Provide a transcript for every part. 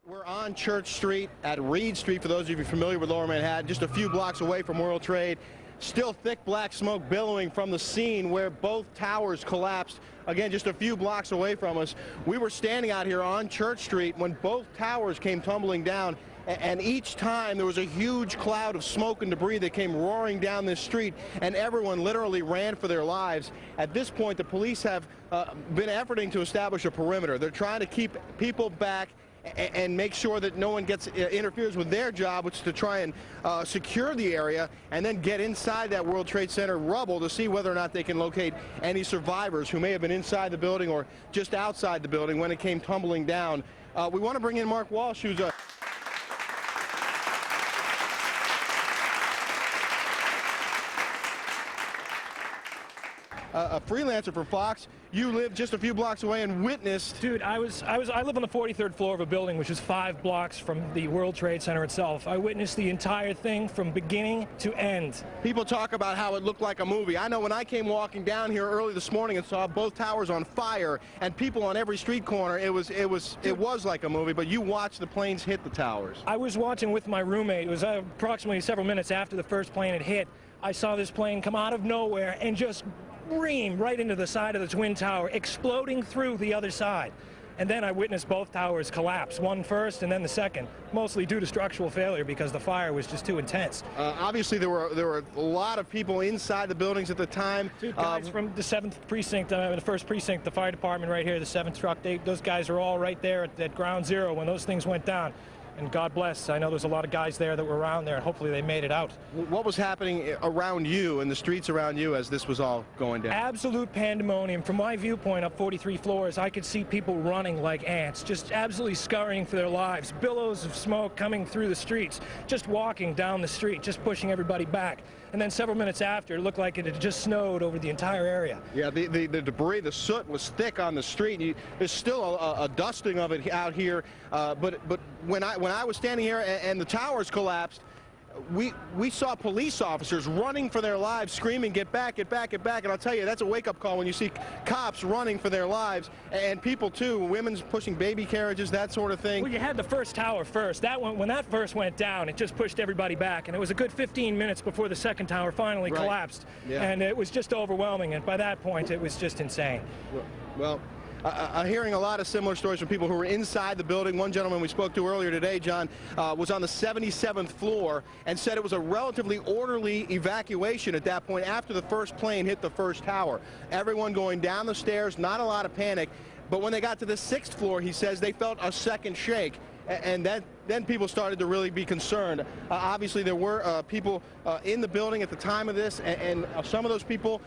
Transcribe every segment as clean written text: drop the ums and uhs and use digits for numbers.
We're on Church Street at Reed Street, for those of you familiar with Lower Manhattan, just a few blocks away from World Trade. Still thick black smoke billowing from the scene where both towers collapsed. Again, just a few blocks away from us. We were standing out here on Church Street when both towers came tumbling down, and each time there was a huge cloud of smoke and debris that came roaring down this street, and everyone literally ran for their lives. At this point, the police have been efforting to establish a perimeter. They're trying to keep people back and make sure that no one interferes with their job, which is to try and secure the area and then get inside that World Trade Center rubble to see whether or not they can locate any survivors who may have been inside the building or just outside the building when it came tumbling down. We want to bring in Mark Walsh, who's a freelancer for Fox. You live just a few blocks away and witnessed. Dude, I live on the 43rd floor of a building which is 5 blocks from the World Trade Center itself. I witnessed the entire thing from beginning to end. People talk about how it looked like a movie. I know when I came walking down here early this morning and saw both towers on fire and people on every street corner, it was like a movie, but you watched the planes hit the towers. I was watching with my roommate. It was approximately several minutes after the first plane had hit. I saw this plane come out of nowhere and just ream right into the side of the Twin Tower, exploding through the other side. And then I witnessed both towers collapse, one first and then the second, mostly due to structural failure because the fire was just too intense. Obviously, there were a lot of people inside the buildings at the time. Two guys from the 7th precinct, the 1st precinct, the fire department right here, the 7th truck, those guys are all right there at ground zero when those things went down. And God bless, I know there's a lot of guys there that were around there, and hopefully they made it out. What was happening around you, in the streets around you, as this was all going down? Absolute pandemonium. From my viewpoint up 43 floors, I could see people running like ants, just absolutely scurrying for their lives. Billows of smoke coming through the streets, just walking down the street, just pushing everybody back. And then several minutes after, it looked like it had just snowed over the entire area. Yeah, the debris, the soot was thick on the street. There's still a dusting of it out here. But when I was standing here and the towers collapsed, we saw police officers running for their lives, screaming, "Get back, get back, get back!" And I'll tell you, that's a wake-up call when you see cops running for their lives, and people too, women's pushing baby carriages, that sort of thing. Well, you had the first tower first. That one, when that first went down, it just pushed everybody back, and it was a good 15 minutes before the second tower finally collapsed. Yeah. And it was just overwhelming, and by that point, it was just insane. Well, I'm hearing a lot of similar stories from people who were inside the building. One gentleman we spoke to earlier today, John, was on the 77th floor and said it was a relatively orderly evacuation at that point after the first plane hit the first tower. Everyone going down the stairs, not a lot of panic. But when they got to the 6th floor, he says they felt a second shake. And then people started to really be concerned. Obviously, there were people in the building at the time of this, and some of those people,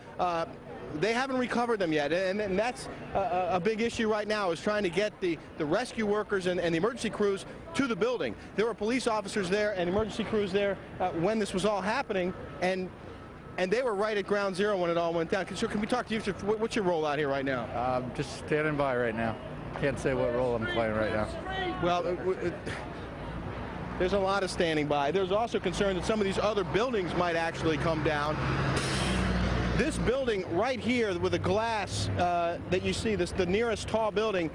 they haven't recovered them yet, and that's a big issue right now, is trying to get the rescue workers and the emergency crews to the building. There were police officers there and emergency crews there when this was all happening, and they were right at ground zero when it all went down. Can we talk to you? What's your role out here right now? I'm just standing by right now. Can't say what role I'm playing right now. Well, there's a lot of standing by. There's also concern that some of these other buildings might actually come down. This building right here with the glass that you see, the nearest tall building,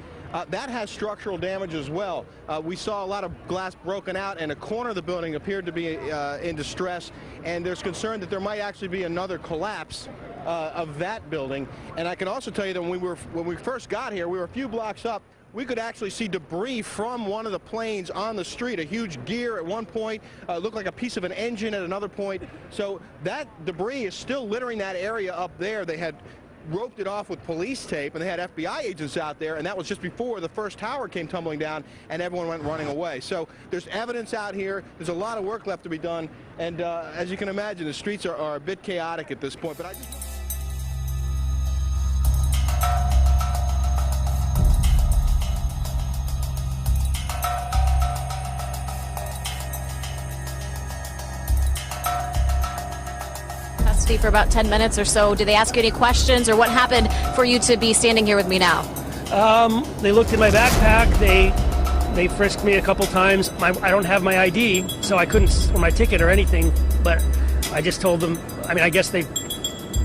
that has structural damage as well. We saw a lot of glass broken out, and a corner of the building appeared to be in distress, and there's concern that there might actually be another collapse of that building. And I can also tell you that when we first got here, we were a few blocks up. We could actually see debris from one of the planes on the street, a huge gear at one point, looked like a piece of an engine at another point. So that debris is still littering that area up there. They had roped it off with police tape, and they had FBI agents out there, and that was just before the first tower came tumbling down and everyone went running away. So there's evidence out here. There's a lot of work left to be done, and as you can imagine, the streets are a bit chaotic at this point. But I just... For about 10 minutes or so. Did they ask you any questions, or what happened for you to be standing here with me now? They looked in my backpack. They frisked me a couple times. I don't have my ID, so I couldn't, or my ticket or anything, but I just told them, I mean, I guess they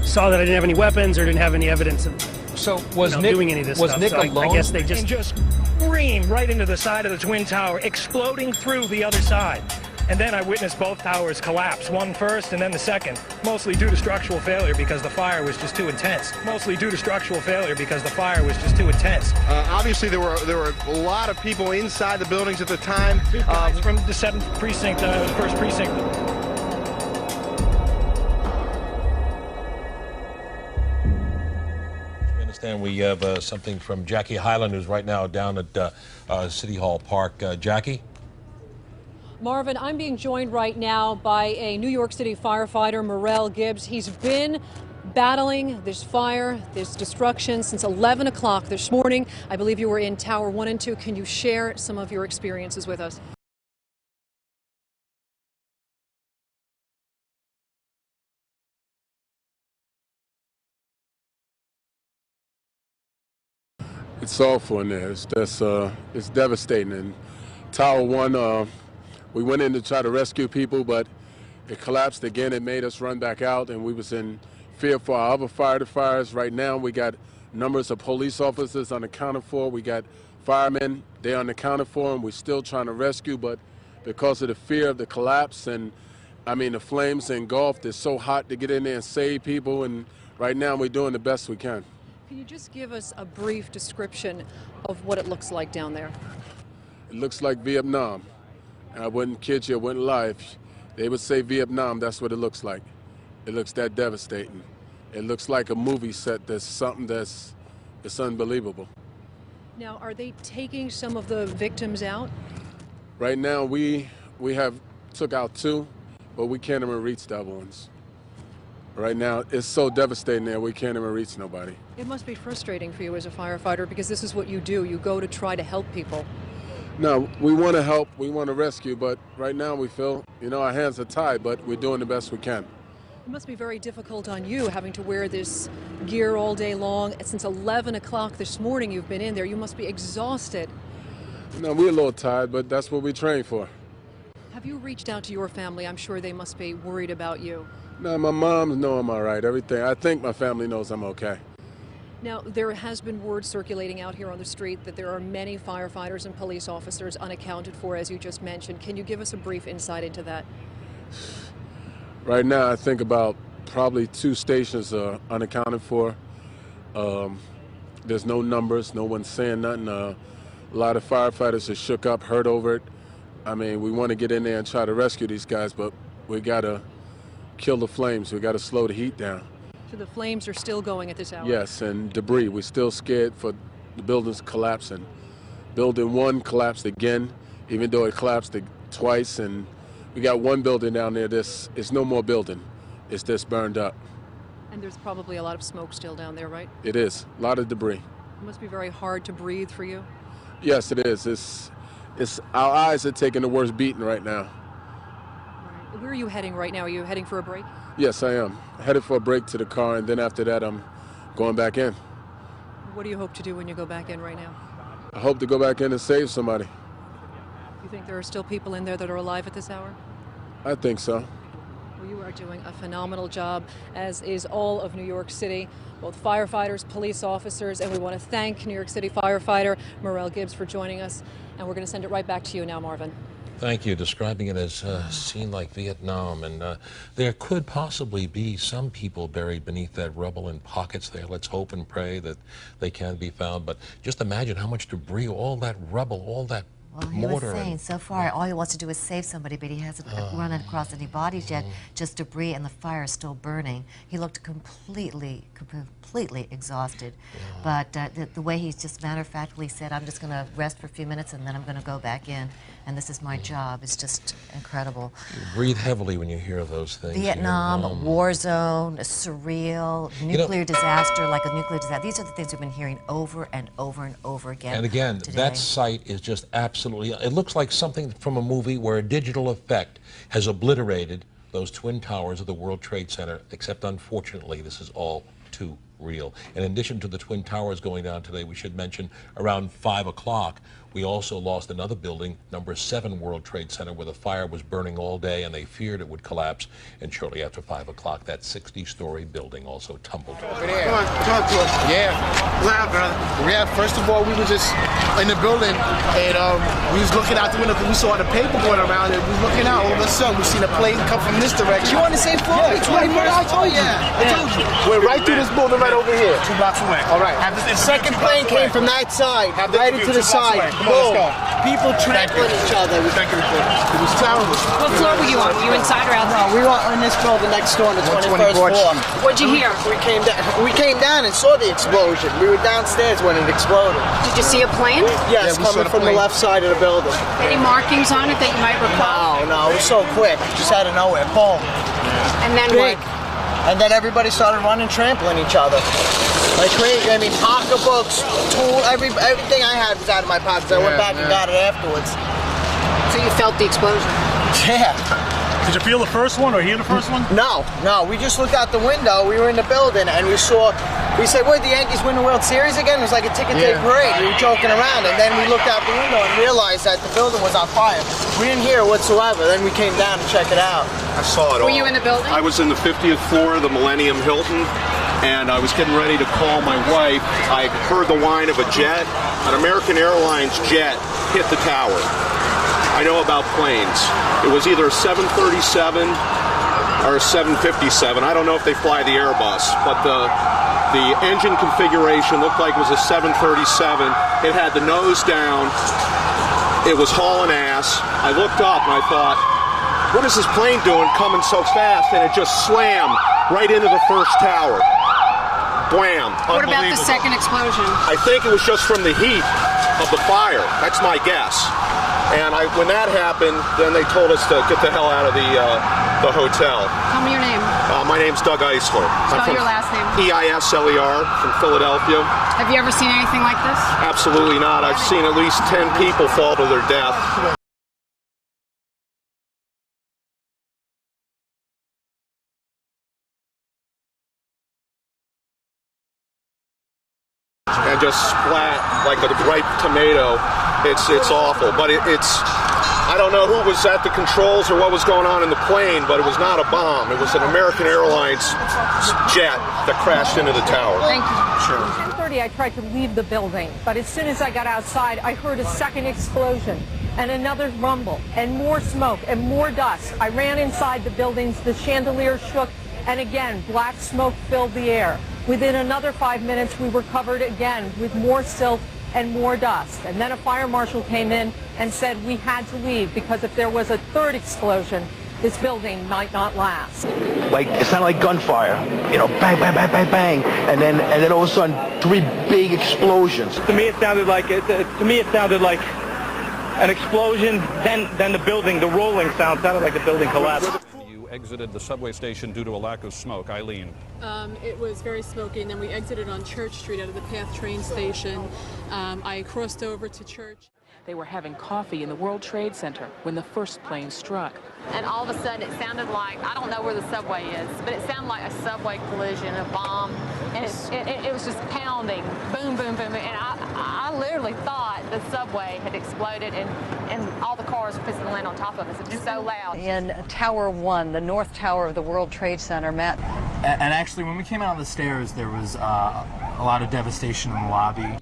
saw that I didn't have any weapons or didn't have any evidence of so was Nick, doing any of this was stuff. Nick so alone? I guess they just scream right into the side of the Twin Tower, exploding through the other side. And then I witnessed both towers collapse, one first and then the second, mostly due to structural failure because the fire was just too intense. Mostly due to structural failure because the fire was just too intense. Obviously, there were a lot of people inside the buildings at the time. Guys from the 7th precinct, the 1st precinct. We understand we have something from Jackie Hyland, who's right now down at City Hall Park. Jackie? Marvin, I'm being joined right now by a New York City firefighter, Merrell Gibbs. He's been battling this fire, this destruction since 11 o'clock this morning. I believe you were in Tower 1 and 2. Can you share some of your experiences with us? It's awful in there. It's devastating. And Tower 1, we went in to try to rescue people, but it collapsed again. It made us run back out, and we was in fear for our other fires. Right now, we got numbers of police officers unaccounted for. We got firemen, they're unaccounted for, and we're still trying to rescue, but because of the fear of the collapse and, the flames engulfed, it's so hot to get in there and save people, and right now we're doing the best we can. Can you just give us a brief description of what it looks like down there? It looks like Vietnam. I wouldn't kid you, I wouldn't lie. If they would say Vietnam, that's what it looks like. It looks that devastating. It looks like a movie set. That's something it's unbelievable. Now, are they taking some of the victims out? Right now, we have took out 2, but we can't even reach the other ones. Right now, it's so devastating there, we can't even reach nobody. It must be frustrating for you as a firefighter because this is what you do. You go to try to help people. No, we want to help, we want to rescue, but right now we feel, our hands are tied, but we're doing the best we can. It must be very difficult on you having to wear this gear all day long. Since 11 o'clock this morning you've been in there. You must be exhausted. No, we're a little tired, but that's what we train for. Have you reached out to your family? I'm sure they must be worried about you. No, my mom knows I'm all right, everything. I think my family knows I'm okay. Now, there has been word circulating out here on the street that there are many firefighters and police officers unaccounted for, as you just mentioned. Can you give us a brief insight into that? Right now, I think about probably 2 stations are unaccounted for. There's no numbers, no one's saying nothing. A lot of firefighters are shook up, hurt over it. We want to get in there and try to rescue these guys, but we got to kill the flames. We got to slow the heat down. So the flames are still going at this hour? Yes, and debris. We're still scared for the buildings collapsing. Building 1 collapsed again, even though it collapsed twice, and we got 1 building down there. It's no more building. It's just burned up. And there's probably a lot of smoke still down there, right? It is. A lot of debris. It must be very hard to breathe for you. Yes, it is. It's our eyes are taking the worst beating right now. Right. Where are you heading right now? Are you heading for a break? Yes, I am. Headed for a break to the car, and then after that, I'm going back in. What do you hope to do when you go back in right now? I hope to go back in and save somebody. You think there are still people in there that are alive at this hour? I think so. Well, you are doing a phenomenal job, as is all of New York City, both firefighters, police officers, and we want to thank New York City firefighter Merrell Gibbs for joining us. And we're going to send it right back to you now, Marvin. Thank you. Describing it as a scene like Vietnam, and there could possibly be some people buried beneath that rubble in pockets there. Let's hope and pray that they can be found. But just imagine how much debris, all that rubble, all that Well, he was saying so far all he wants to do is save somebody, but he hasn't run across any bodies yet, just debris, and the fire is still burning. He looked completely exhausted. But the way he's just matter-of-factly said, I'm just going to rest for a few minutes and then I'm going to go back in, and this is my job. It's just incredible. You breathe heavily when you hear those things. Vietnam, war zone, surreal, nuclear disaster, like a nuclear disaster. These are the things we've been hearing over and over and over again. And again, today. that site is just absolutely, it looks like something from a movie where a digital effect has obliterated those twin towers of the World Trade Center, except unfortunately this is all too real. In addition to the twin towers going down today, we should mention around 5 o'clock, We also lost another building, number 7 World Trade Center, where the fire was burning all day and they feared it would collapse. And shortly after 5 o'clock, that 60-story building also tumbled. Come on, talk to us. Yeah. Loud, brother. Yeah, first of all, we were just in the building, and we was looking out the window because we saw the paper going around, and we was looking out. All of a sudden, we seen a plane come from this direction. You on the same floor? Yeah, 21st. I told you. I told you. We're right through this building right over here. 2 blocks away. All right. The second plane came from that side, right into the side. Come on, let's go. People trampling each other. Thank you, reporter. It was terrible. What floor were you on? Were you inside or outside? No, we were on this building next door on the 21st floor. What'd you hear? We came down and saw the explosion. We were downstairs when it exploded. Did you see a plane? Yes, coming from the left side of the building. Any markings on it that you might recall? No, it was so quick. Just out of nowhere. Boom. And then Big. what? And then everybody started running, trampling each other. Like crazy. I mean, pocketbooks, everything I had was out of my pockets. I went back and got it afterwards. So you felt the explosion? Yeah. Did you feel the first one or hear the first one? No. We just looked out the window. We were in the building and we said, "Wait, the Yankees win the World Series again?" It was like a ticket tape parade. We were joking around, and then we looked out the window and realized that the building was on fire. We didn't hear it whatsoever. Then we came down to check it out. I saw it all. Were you in the building? I was in the 50th floor of the Millennium Hilton, and I was getting ready to call my wife. I heard the whine of a jet. An American Airlines jet hit the tower. I know about planes. It was either a 737 or a 757. I don't know if they fly the Airbus, but the engine configuration looked like it was a 737. It had the nose down. It was hauling ass. I looked up and I thought, what is this plane doing coming so fast? And it just slammed right into the first tower. Blam. What about the second explosion? I think it was just from the heat of the fire. That's my guess. And when that happened, then they told us to get the hell out of the hotel. Tell me your name. My name's Doug Eisler. Spell your last name. Eisler from Philadelphia. Have you ever seen anything like this? Absolutely not. I've seen at least 10 people fall to their death. And just splat like a ripe tomato. It's awful, but I don't know who was at the controls or what was going on in the plane, but it was not a bomb. It was an American Airlines jet that crashed into the tower. Thank you. Sure. At 10:30, I tried to leave the building, but as soon as I got outside, I heard a second explosion and another rumble and more smoke and more dust. I ran inside the buildings, the chandelier shook, and again, black smoke filled the air. Within another 5 minutes, we were covered again with more silt and more dust. And then a fire marshal came in and said we had to leave because if there was a third explosion, this building might not last. Like, it sounded like gunfire, you know, bang, bang, bang, bang, bang, and then all of a sudden 3 big explosions. To me, it sounded like an explosion. Then the building, the rolling sound sounded like the building collapsed. Exited the subway station due to a lack of smoke. Eileen. It was very smoky, and then we exited on Church Street out of the PATH train station. I crossed over to Church. They were having coffee in the World Trade Center when the first plane struck. And all of a sudden it sounded like, I don't know where the subway is, but it sounded like a subway collision, a bomb, and it was just pounding, boom, boom, boom, boom. And I literally thought the subway had exploded and all the cars were fixing to land on top of us. It was so loud. In Tower 1, the North Tower of the World Trade Center, Matt. And actually, when we came out on the stairs, there was a lot of devastation in the lobby.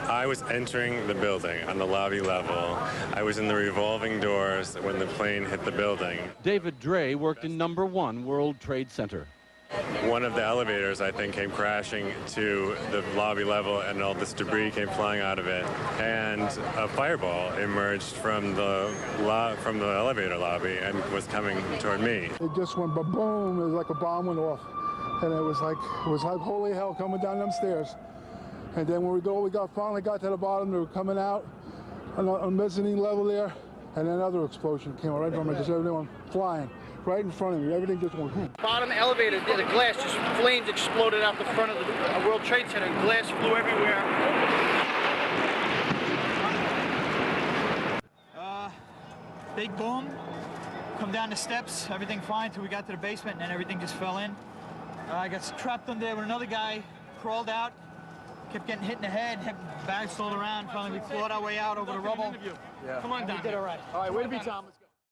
I was entering the building on the lobby level. I was in the revolving doors when the plane hit the building. David Dre worked in number 1 World Trade Center. One of the elevators, I think, came crashing to the lobby level, and all this debris came flying out of it. And a fireball emerged from the elevator lobby and was coming toward me. It just went ba-boom. It was like a bomb went off, and it was like holy hell coming down them stairs. And then when we finally got to the bottom, they were coming out on the mezzanine level there, and another explosion came right from it, just everyone flying right in front of me. Everything just went whoop. Bottom elevator, the glass, just flames exploded out the front of the World Trade Center. Glass flew everywhere. Big boom, come down the steps, everything fine till we got to the basement, and then everything just fell in. I got trapped on there with another guy, crawled out. kept getting hit in the head, bags rolled around. Finally, we clawed our way out over the rubble. Come on down. We did all right. All right, way to be, Thomas.